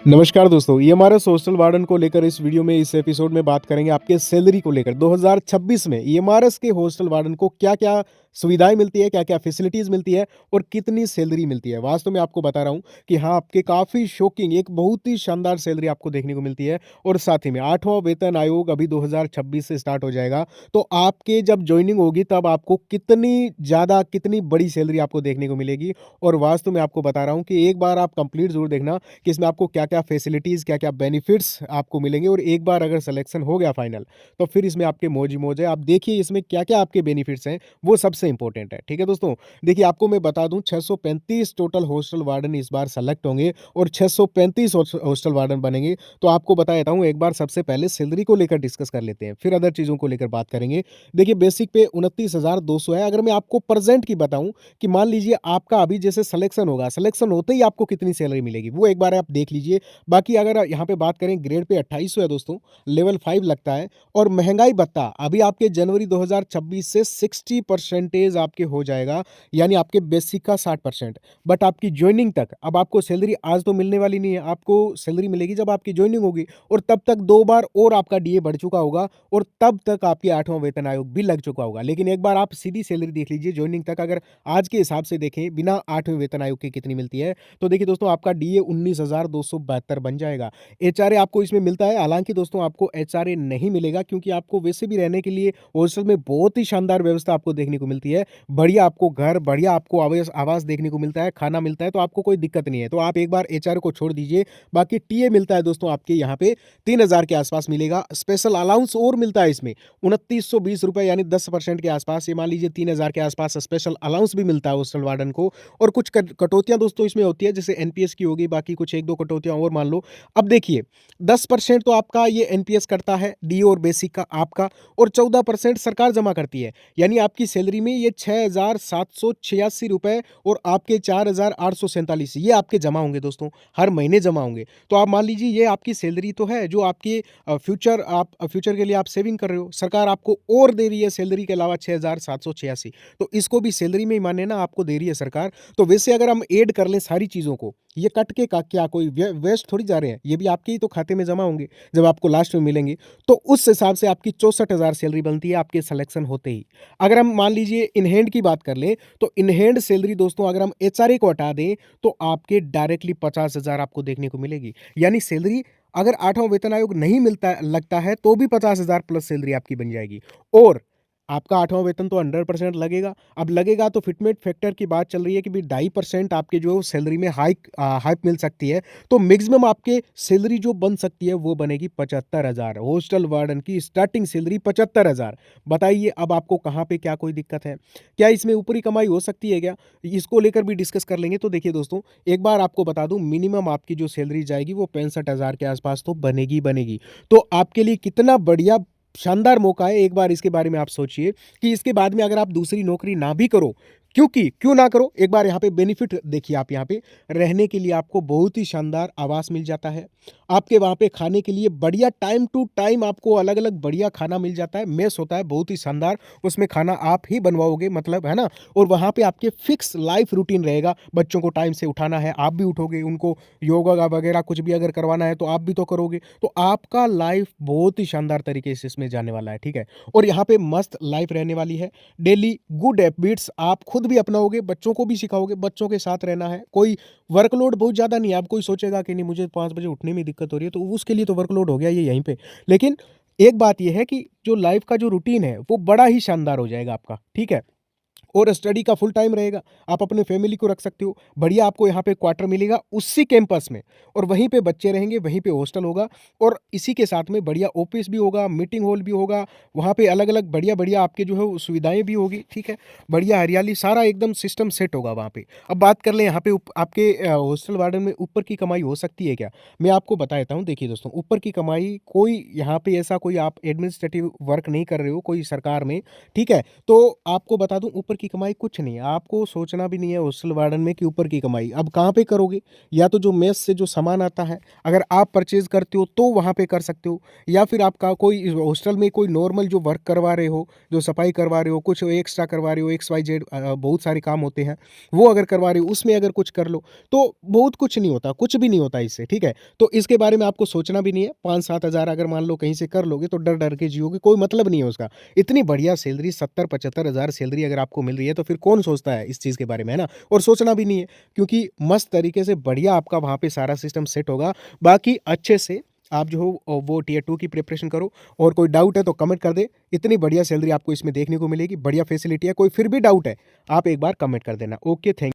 नमस्कार दोस्तों, ये हमारा सोशल वार्डन को लेकर इस वीडियो में इस एपिसोड में बात करेंगे आपके सैलरी को लेकर 2026 में ईएमआरएस के हॉस्टल वार्डन को क्या-क्या सुविधाएँ मिलती है, क्या-क्या फैसिलिटीज़ मिलती है और कितनी सैलरी मिलती है। वास्तव में आपको बता रहा हूँ कि हाँ, आपके काफ़ी शॉकिंग एक बहुत ही शानदार सैलरी आपको देखने को मिलती है और साथ ही में 8वां वेतन आयोग अभी 2026 से स्टार्ट हो जाएगा। तो आपके जब जॉइनिंग होगी तब आपको कितनी ज़्यादा, कितनी बड़ी सैलरी आपको देखने को मिलेगी और वास्तव में आपको बता रहा हूँ कि एक बार आप कंप्लीट ज़रूर देखना कि इसमें आपको क्या-क्या फैसिलिटीज़, क्या-क्या बेनिफिट्स आपको मिलेंगे और एक बार अगर सिलेक्शन हो गया फाइनल, तो फिर इसमें आपके मौज ही मौज है। आप देखिए इसमें क्या-क्या आपके बेनिफिट्स हैं, वो सबसे इम्पोर्टेंट है। ठीक है दोस्तों? देखिए आपको मैं बता दूँ 635 टोटल हॉस्टल वार्डन इस बार सेलेक्ट होंगे और 635 हॉस्टल वार्डन बनेंगे। तो आपको बता देता हूँ एक बार सबसे पहले सैलरी को लेकर डिस्कस कर लेते हैं, फिर अदर चीज़ों को लेकर बात करेंगे। देखिए बेसिक पे 29,200 है। अगर मैं आपको प्रेज़ेंट की बताऊँ कि मान लीजिए आपका अभी जैसे सिलेक्शन होगा, सिलेक्शन होते ही आपको कितनी सैलरी मिलेगी, वो एक बार आप देख लीजिए। बाकी अगर यहाँ पे बात करें ग्रेड पे 2800 है दोस्तों, लेवल 5 लगता है और महँगाई भत्ता अभी आपके जनवरी 2026 से 60% आपके हो जाएगा, यानी आपके बेसिक का 60%। बट आपकी जॉइनिंग तक अब आपको सैलरी आज तो मिलने वाली नहीं है, आपको सैलरी मिलेगी जब आपकी जॉइनिंग होगी और तब तक 2 बार और आपका डीए बढ़ चुका होगा और तब तक आपके 8वां वेतन आयोग भी लग चुका होगा। लेकिन एक बार आप सीधी सैलरी देख लीजिए जॉइनिंग तक अगर आज के हिसाब से देखें बिना 8वें वेतन आयोग के कितनी मिलती है, तो देखिए दोस्तों आपका डीए 19,272 बन जाएगा। एचआरए आपको इसमें मिलता है, हालाँकि दोस्तों आपको एचआरए नहीं मिलेगा क्योंकि आपको वैसे भी रहने के लिए हॉस्टल में बहुत ही शानदार व्यवस्था आपको देखने को मिलती है। बढ़िया आपको घर, बढ़िया आपको आवास आवास देखने को मिलता है, खाना मिलता है, तो आपको कोई दिक्कत नहीं है। तो आप एक बार एचआरए को छोड़ दीजिए, बाकी टीए मिलता है दोस्तों आपके यहाँ पे 3,000 के आसपास मिलेगा। स्पेशल अलाउंस और मिलता है इसमें, 2920 रुपए यानी 10% के आसपास, ये मान लीजिए 3,000 के आसपास स्पेशल अलाउंस भी मिलता है हॉस्टल वार्डन को। और कुछ कटौतियाँ दोस्तों इसमें होती है, जैसे एनपीएस की होगी, बाकी कुछ 1-2 कटौतियाँ और मान लो। अब देखिए 10% तो आपका ये एनपीएस करता है, डी और बेसिक का आपका, और 14% सरकार जमा करती है। यानी आपकी सैलरी में ये 6,786 रुपए और आपके 4,847 ये आपके जमा होंगे दोस्तों, हर महीने जमा होंगे। तो आप मान लीजिए ये आपकी सैलरी तो है जो आपके फ्यूचर के लिए आप सेविंग कर रहे हो। सरकार आपको और दे रही है सैलरी के अलावा 6,786, तो इसको भी सैलरी में ही माने ना, आपको दे रही है सरकार। तो वैसे अगर हम ऐड कर लें सारी चीज़ों को, ये कट के का क्या कोई वेस्ट थोड़ी जा रहे हैं, ये भी आपके ही तो खाते में जमा होंगे जब आपको लास्ट में मिलेंगे। तो उस हिसाब से आपकी 64,000 सैलरी बनती है आपके सिलेक्शन होते ही। अगर हम मान लीजिए इन हैंड की बात कर लें, तो इन हैंड सैलरी दोस्तों अगर हम एचआरए को हटा दें, तो आपके डायरेक्टली 50,000 आपको देखने को मिलेगी। यानी सैलरी अगर 8वां वेतन आयोग नहीं मिलता लगता है, तो भी 50,000 प्लस सैलरी आपकी बन जाएगी। और आपका 8वां वेतन तो 100% लगेगा। अब लगेगा तो फिटमेंट फैक्टर की बात चल रही है कि भी 2.5% आपके जो सैलरी में हाइक मिल सकती है। तो मैक्सिमम आपके सैलरी जो बन सकती है वो बनेगी 75,000। हॉस्टल वार्डन की स्टार्टिंग सैलरी 75,000। बताइए अब आपको कहाँ पे क्या कोई दिक्कत है? क्या इसमें ऊपरी कमाई हो सकती है क्या? इसको लेकर भी डिस्कस कर लेंगे। तो देखिए दोस्तों, एक बार आपको बता दूँ, मिनिमम आपकी जो सैलरी जाएगी वो 65,000 के आसपास तो बनेगी ही बनेगी। तो आपके लिए कितना बढ़िया शानदार मौका है, एक बार इसके बारे में आप सोचिए कि इसके बाद में अगर आप दूसरी नौकरी ना भी करो, क्योंकि क्यों ना करो, एक बार यहाँ पे बेनिफिट देखिए, आप यहाँ पे रहने के लिए आपको बहुत ही शानदार आवास मिल जाता है। आपके वहाँ पे खाने के लिए बढ़िया टाइम टू टाइम आपको अलग-अलग बढ़िया खाना मिल जाता है, मेस होता है बहुत ही शानदार, उसमें खाना आप ही बनवाओगे, मतलब है ना? और वहाँ पे आपके फिक्स लाइफ रूटीन रहेगा, बच्चों को टाइम से उठाना है, आप भी उठोगे, उनको योगा वगैरह कुछ भी अगर करवाना है तो आप भी तो करोगे। तो आपका लाइफ बहुत ही शानदार तरीके से इसमें जाने वाला है, ठीक है? और यहाँ पे मस्त लाइफ रहने वाली है। डेली गुड हैबिट्स आप खुद भी अपनाओगे, बच्चों को भी सिखाओगे, बच्चों के साथ रहना है। कोई वर्कलोड बहुत ज़्यादा नहीं है, अब कोई सोचेगा कि नहीं मुझे 5 बजे उठने में दिक्कत हो रही है, तो उसके लिए तो वर्कलोड हो गया ये यहीं पे। लेकिन एक बात ये है कि जो लाइफ का जो रूटीन है, वो बड़ा ही शानदार हो जाएगा आपका, ठीक है? और स्टडी का फुल टाइम रहेगा, आप अपने फैमिली को रख सकते हो, बढ़िया आपको यहाँ पे क्वार्टर मिलेगा उसी कैंपस में, और वहीं पे बच्चे रहेंगे, वहीं पे हॉस्टल होगा और इसी के साथ में बढ़िया ऑफिस भी होगा, मीटिंग हॉल भी होगा, वहाँ पे अलग-अलग बढ़िया-बढ़िया आपके जो है वो सुविधाएँ भी होगी, ठीक है? बढ़िया हरियाली, सारा एकदम सिस्टम सेट होगा वहाँ पे। अब बात कर लें यहाँ पे आपके हॉस्टल वार्डन में ऊपर की कमाई हो सकती है क्या? मैं आपको बता देता हूँ, देखिए दोस्तों, ऊपर की कमाई कोई यहाँ पे ऐसा कोई आप एडमिनिस्ट्रेटिव वर्क नहीं कर रहे हो कोई सरकार में, ठीक है? तो आपको बता दूँ ऊपर ऊपर की कमाई कुछ नहीं है। आपको सोचना भी नहीं है हॉस्टल वार्डन में कि ऊपर की कमाई। अब कहाँ पे करोगे? या तो जो मेस से जो सामान आता है, अगर आप परचेज़ करते हो तो वहाँ पे कर सकते हो, या फिर आपका कोई हॉस्टल में कोई नॉर्मल जो वर्क करवा रहे हो, जो सफाई करवा रहे हो, कुछ एक्स्ट्रा करवा रहे हो, एक्स वाई जेड बहुत सारे काम होते हैं, वो अगर करवा रहे हो, उसमें अगर कुछ कर लो, तो बहुत कुछ नहीं होता, कुछ भी नहीं होता इससे, ठीक है? तो इसके बारे में आपको सोचना भी नहीं है। 5-7 हज़ार अगर मान लो कहीं से कर लोगे तो डर-डर के जियोगे, कोई मतलब नहीं है उसका। इतनी बढ़िया सैलरी 70-75 हज़ार सैलरी अगर आपको मिल रही है तो फिर कौन सोचता है इस चीज़ के बारे में, है ना? और सोचना भी नहीं है, क्योंकि मस्त तरीके से बढ़िया आपका वहाँ पे सारा सिस्टम सेट होगा। बाकी अच्छे से आप जो हो वो टियर 2 की प्रिपरेशन करो, और कोई डाउट है तो कमेंट कर दे। इतनी बढ़िया सैलरी आपको इसमें देखने को मिलेगी, बढ़िया फैसिलिटी है। कोई फिर भी डाउट है, आप एक बार कमेंट कर देना। Okay, thank